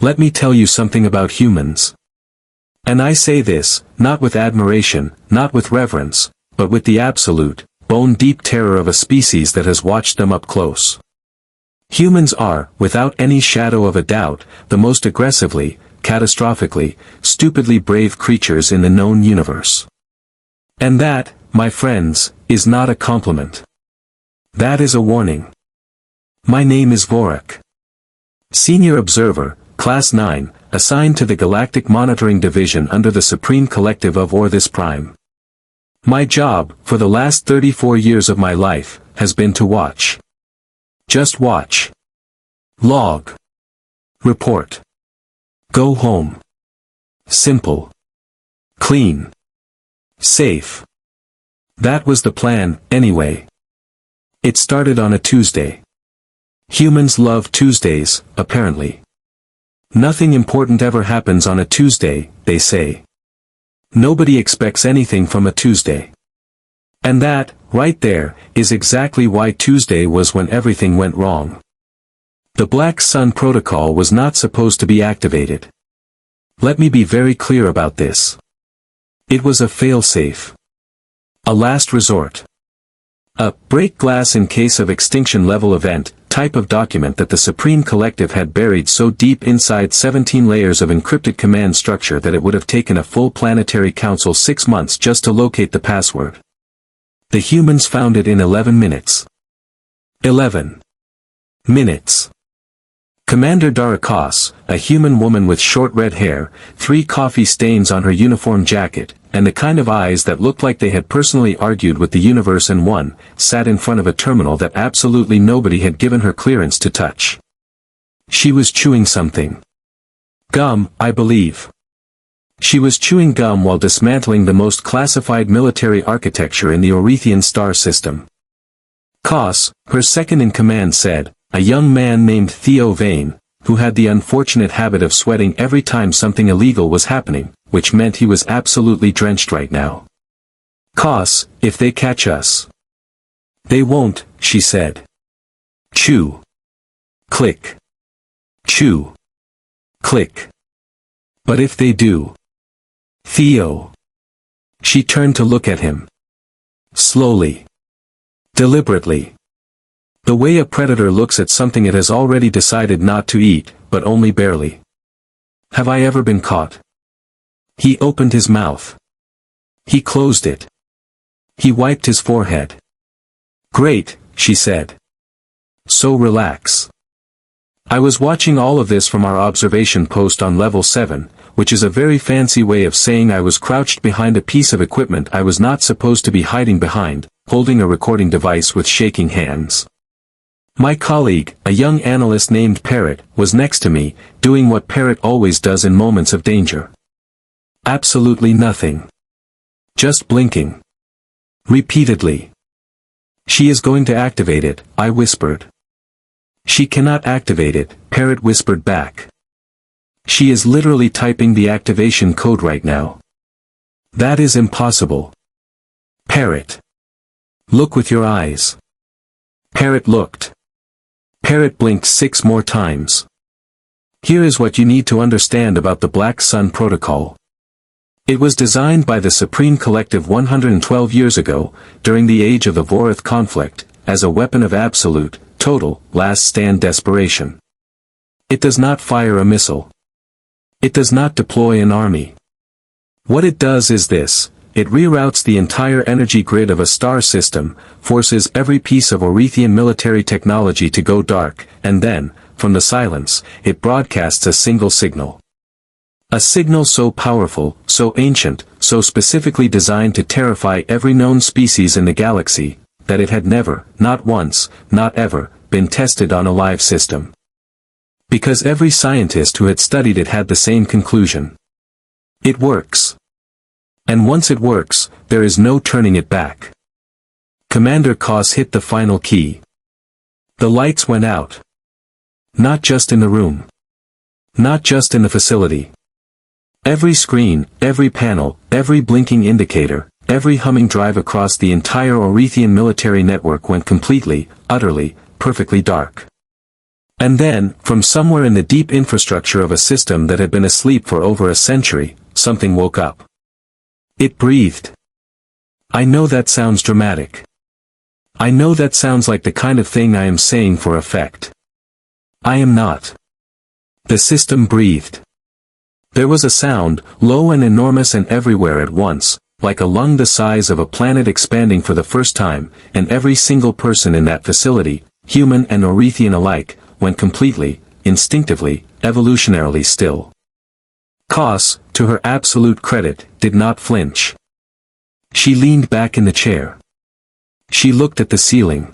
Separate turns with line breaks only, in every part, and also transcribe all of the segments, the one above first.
Let me tell you something about humans. And I say this, not with admiration, not with reverence, but with the absolute, bone-deep terror of a species that has watched them up close. Humans are, without any shadow of a doubt, the most aggressively, catastrophically, stupidly brave creatures in the known universe. And that, my friends, is not a compliment. That is a warning. My name is Vorruk. Senior Observer, Class 9, assigned to the Galactic Monitoring Division under the Supreme Collective of Orethis Prime. My job, for the last 34 years of my life, has been to watch. Just watch. Log. Report. Go home. Simple. Clean. Safe. That was the plan, anyway. It started on a Tuesday. Humans love Tuesdays, apparently. Nothing important ever happens on a Tuesday, they say. Nobody expects anything from a Tuesday. And that, right there, is exactly why Tuesday was when everything went wrong. The Black Sun Protocol was not supposed to be activated. Let me be very clear about this. It was a failsafe. A last resort. A break glass in case of extinction level event type of document that the Supreme Collective had buried so deep inside 17 layers of encrypted command structure that it would have taken a full planetary council 6 months just to locate the password. The humans found it in 11 minutes. 11 minutes. Commander Dara Koss, a human woman with short red hair, 3 coffee stains on her uniform jacket, and the kind of eyes that looked like they had personally argued with the universe and won, sat in front of a terminal that absolutely nobody had given her clearance to touch. She was chewing something. Gum, I believe. She was chewing gum while dismantling the most classified military architecture in the Orethian star system. Koss, her second-in-command said, a young man named Theo Vane, who had the unfortunate habit of sweating every time something illegal was happening, which meant he was absolutely drenched right now. Koss, if they catch us. They won't, she said. Chew. Click. Chew. Click. But if they do. Theo. She turned to look at him. Slowly. Deliberately. The way a predator looks at something it has already decided not to eat, but only barely. Have I ever been caught? He opened his mouth. He closed it. He wiped his forehead. Great, she said. So relax. I was watching all of this from our observation post on level 7, which is a very fancy way of saying I was crouched behind a piece of equipment I was not supposed to be hiding behind, holding a recording device with shaking hands. My colleague, a young analyst named Parrot, was next to me, doing what Parrot always does in moments of danger. Absolutely nothing. Just blinking. Repeatedly. She is going to activate it, I whispered. She cannot activate it, Parrot whispered back. She is literally typing the activation code right now. That is impossible. Parrot. Look with your eyes. Parrot looked. Parrot blinked 6 more times. Here is what you need to understand about the Black Sun Protocol. It was designed by the Supreme Collective 112 years ago, during the age of the Vorruk conflict, as a weapon of absolute, total, last-stand desperation. It does not fire a missile. It does not deploy an army. What it does is this. It reroutes the entire energy grid of a star system, forces every piece of Orethian military technology to go dark, and then, from the silence, it broadcasts a single signal. A signal so powerful, so ancient, so specifically designed to terrify every known species in the galaxy, that it had never, not once, not ever, been tested on a live system. Because every scientist who had studied it had the same conclusion. It works. And once it works, there is no turning it back. Commander Koss hit the final key. The lights went out. Not just in the room. Not just in the facility. Every screen, every panel, every blinking indicator, every humming drive across the entire Orethian military network went completely, utterly, perfectly dark. And then, from somewhere in the deep infrastructure of a system that had been asleep for over a century, something woke up. It breathed. I know that sounds dramatic. I know that sounds like the kind of thing I am saying for effect. I am not. The system breathed. There was a sound, low and enormous and everywhere at once, like a lung the size of a planet expanding for the first time, and every single person in that facility, human and Orethian alike, went completely, instinctively, evolutionarily still. Koss, to her absolute credit, did not flinch. She leaned back in the chair. She looked at the ceiling.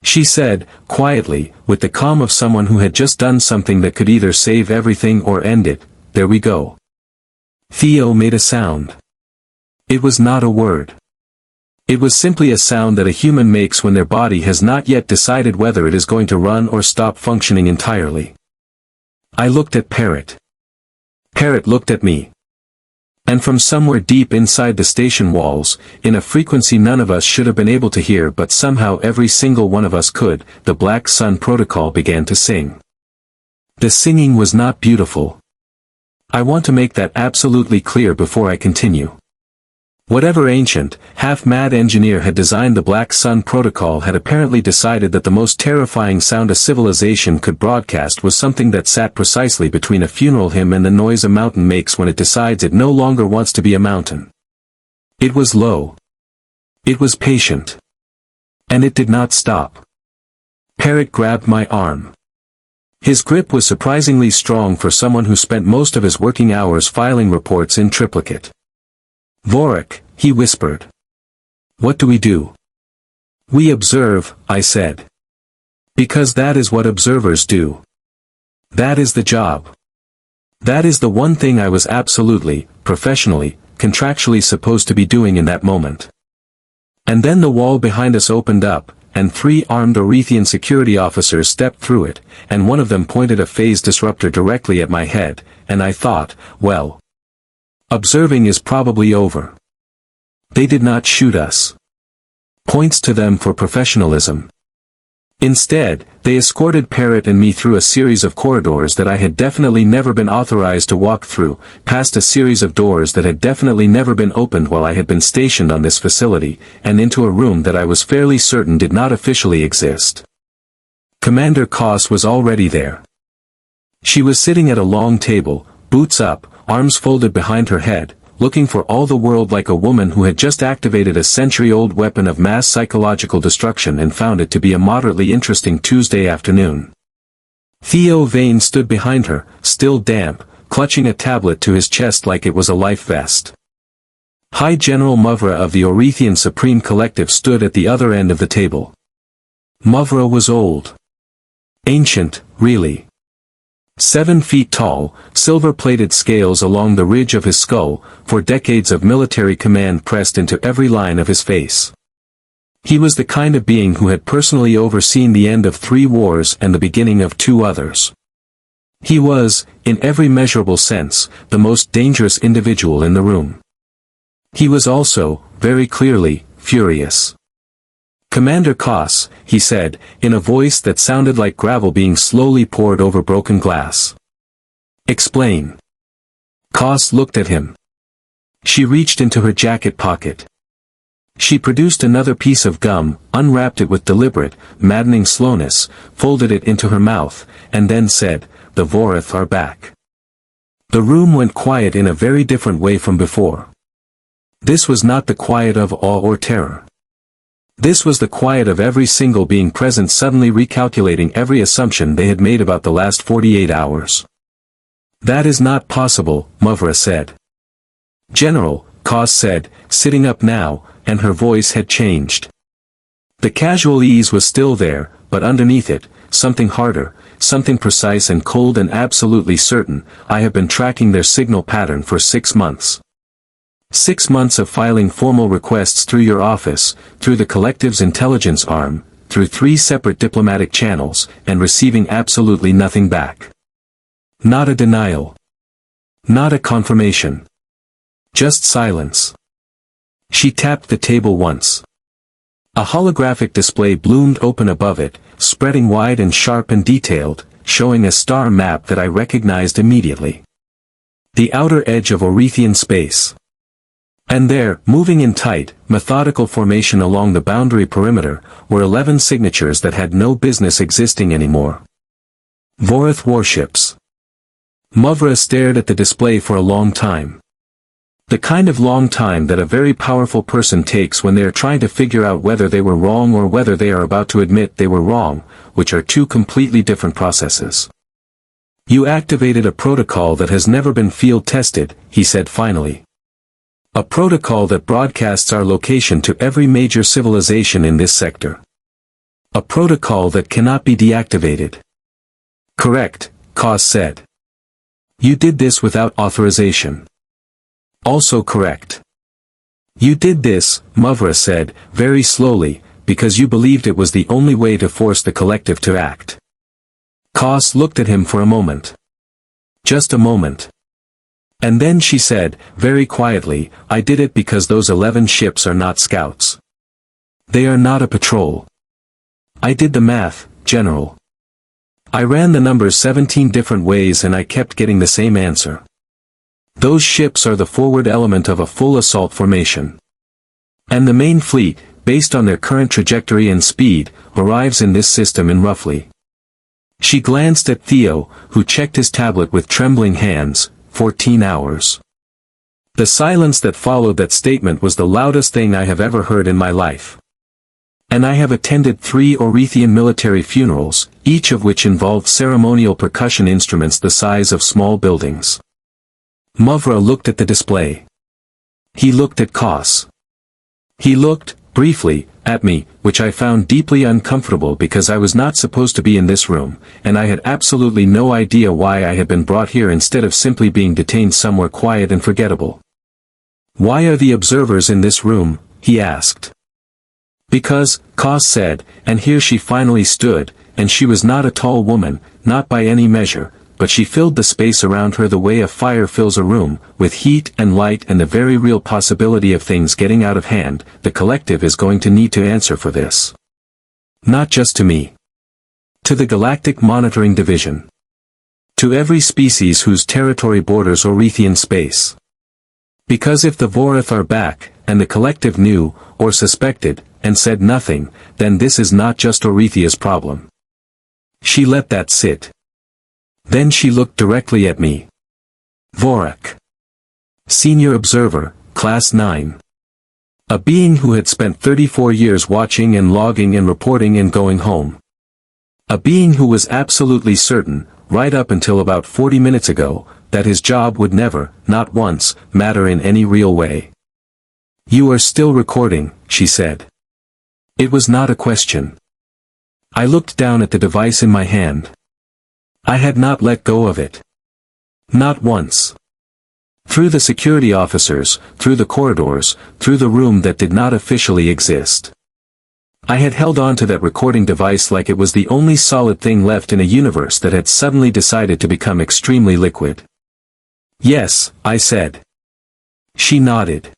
She said, quietly, with the calm of someone who had just done something that could either save everything or end it, "There we go." Theo made a sound. It was not a word. It was simply a sound that a human makes when their body has not yet decided whether it is going to run or stop functioning entirely. I looked at Parrot. Parrot looked at me. And from somewhere deep inside the station walls, in a frequency none of us should have been able to hear but somehow every single one of us could, the Black Sun Protocol began to sing. The singing was not beautiful. I want to make that absolutely clear before I continue. Whatever ancient, half-mad engineer had designed the Black Sun Protocol had apparently decided that the most terrifying sound a civilization could broadcast was something that sat precisely between a funeral hymn and the noise a mountain makes when it decides it no longer wants to be a mountain. It was low. It was patient. And it did not stop. Parrot grabbed my arm. His grip was surprisingly strong for someone who spent most of his working hours filing reports in triplicate. "Vorruk," he whispered. "What do we do?" "We observe," I said. "Because that is what observers do. That is the job. That is the one thing I was absolutely, professionally, contractually supposed to be doing in that moment." And then the wall behind us opened up, and 3 armed Orethian security officers stepped through it, and one of them pointed a phase disruptor directly at my head, and I thought, well, observing is probably over. They did not shoot us. Points to them for professionalism. Instead, they escorted Parrot and me through a series of corridors that I had definitely never been authorized to walk through, past a series of doors that had definitely never been opened while I had been stationed on this facility, and into a room that I was fairly certain did not officially exist. Commander Koss was already there. She was sitting at a long table, boots up, arms folded behind her head, looking for all the world like a woman who had just activated a century-old weapon of mass psychological destruction and found it to be a moderately interesting Tuesday afternoon. Theo Vane stood behind her, still damp, clutching a tablet to his chest like it was a life vest. High General Muvra of the Orethian Supreme Collective stood at the other end of the table. Muvra was old. Ancient, really. 7 feet tall, silver-plated scales along the ridge of his skull, for decades of military command pressed into every line of his face. He was the kind of being who had personally overseen the end of 3 wars and the beginning of 2 others. He was, in every measurable sense, the most dangerous individual in the room. He was also, very clearly, furious. "Commander Koss," he said, in a voice that sounded like gravel being slowly poured over broken glass. "Explain." Koss looked at him. She reached into her jacket pocket. She produced another piece of gum, unwrapped it with deliberate, maddening slowness, folded it into her mouth, and then said, "The Vorruk are back." The room went quiet in a very different way from before. This was not the quiet of awe or terror. This was the quiet of every single being present suddenly recalculating every assumption they had made about the last 48 hours. "That is not possible," Muvra said. "General," Koss said, sitting up now, and her voice had changed. The casual ease was still there, but underneath it, something harder, something precise and cold and absolutely certain. "I have been tracking their signal pattern for 6 months. 6 months of filing formal requests through your office, through the Collective's intelligence arm, through 3 separate diplomatic channels, and receiving absolutely nothing back. Not a denial. Not a confirmation. Just silence." She tapped the table once. A holographic display bloomed open above it, spreading wide and sharp and detailed, showing a star map that I recognized immediately. The outer edge of Orethian space. And there, moving in tight, methodical formation along the boundary perimeter, were 11 signatures that had no business existing anymore. Vorruk warships. Muvra stared at the display for a long time. The kind of long time that a very powerful person takes when they are trying to figure out whether they were wrong or whether they are about to admit they were wrong, which are two completely different processes. "You activated a protocol that has never been field-tested," he said finally. "A protocol that broadcasts our location to every major civilization in this sector. A protocol that cannot be deactivated." "Correct," Koss said. "You did this without authorization." "Also correct." "You did this," Muvra said, very slowly, "because you believed it was the only way to force the collective to act." Koss looked at him for a moment. Just a moment. And then she said, very quietly, "I did it because those 11 ships are not scouts. They are not a patrol. I did the math, General. I ran the numbers 17 different ways and I kept getting the same answer. Those ships are the forward element of a full assault formation. And the main fleet, based on their current trajectory and speed, arrives in this system in roughly." She glanced at Theo, who checked his tablet with trembling hands, 14 hours. The silence that followed that statement was the loudest thing I have ever heard in my life. And I have attended 3 Orethian military funerals, each of which involved ceremonial percussion instruments the size of small buildings. Muvra looked at the display. He looked at Koss. He looked, briefly, at me, which I found deeply uncomfortable because I was not supposed to be in this room, and I had absolutely no idea why I had been brought here instead of simply being detained somewhere quiet and forgettable. "Why are the observers in this room?" he asked. "Because," Koss said, and here she finally stood, and she was not a tall woman, not by any measure, but she filled the space around her the way a fire fills a room, with heat and light and the very real possibility of things getting out of hand. "The collective is going to need to answer for this. Not just to me. To the Galactic Monitoring Division. To every species whose territory borders Orethian space. Because if the Vorruk are back, and the collective knew, or suspected, and said nothing, then this is not just Orethia's problem." She let that sit. Then she looked directly at me. "Vorruk. Senior Observer, Class 9. A being who had spent 34 years watching and logging and reporting and going home. A being who was absolutely certain, right up until about 40 minutes ago, that his job would never, not once, matter in any real way." "You are still recording," she said. It was not a question. I looked down at the device in my hand. I had not let go of it. Not once. Through the security officers, through the corridors, through the room that did not officially exist. I had held on to that recording device like it was the only solid thing left in a universe that had suddenly decided to become extremely liquid. "Yes," I said. She nodded.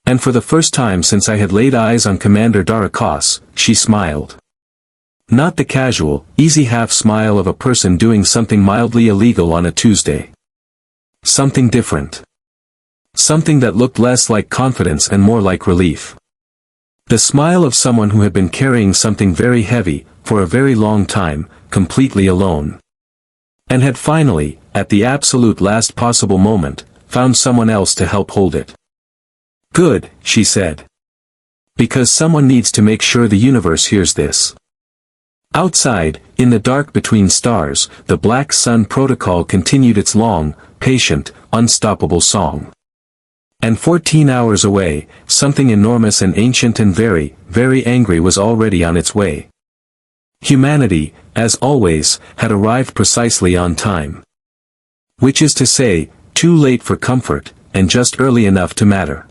And for the first time since I had laid eyes on Commander Dara Koss, she smiled. Not the casual, easy half-smile of a person doing something mildly illegal on a Tuesday. Something different. Something that looked less like confidence and more like relief. The smile of someone who had been carrying something very heavy, for a very long time, completely alone. And had finally, at the absolute last possible moment, found someone else to help hold it. "Good," she said. "Because someone needs to make sure the universe hears this." Outside, in the dark between stars, the Black Sun Protocol continued its long, patient, unstoppable song. And 14 hours away, something enormous and ancient and very, very angry was already on its way. Humanity, as always, had arrived precisely on time. Which is to say, too late for comfort, and just early enough to matter.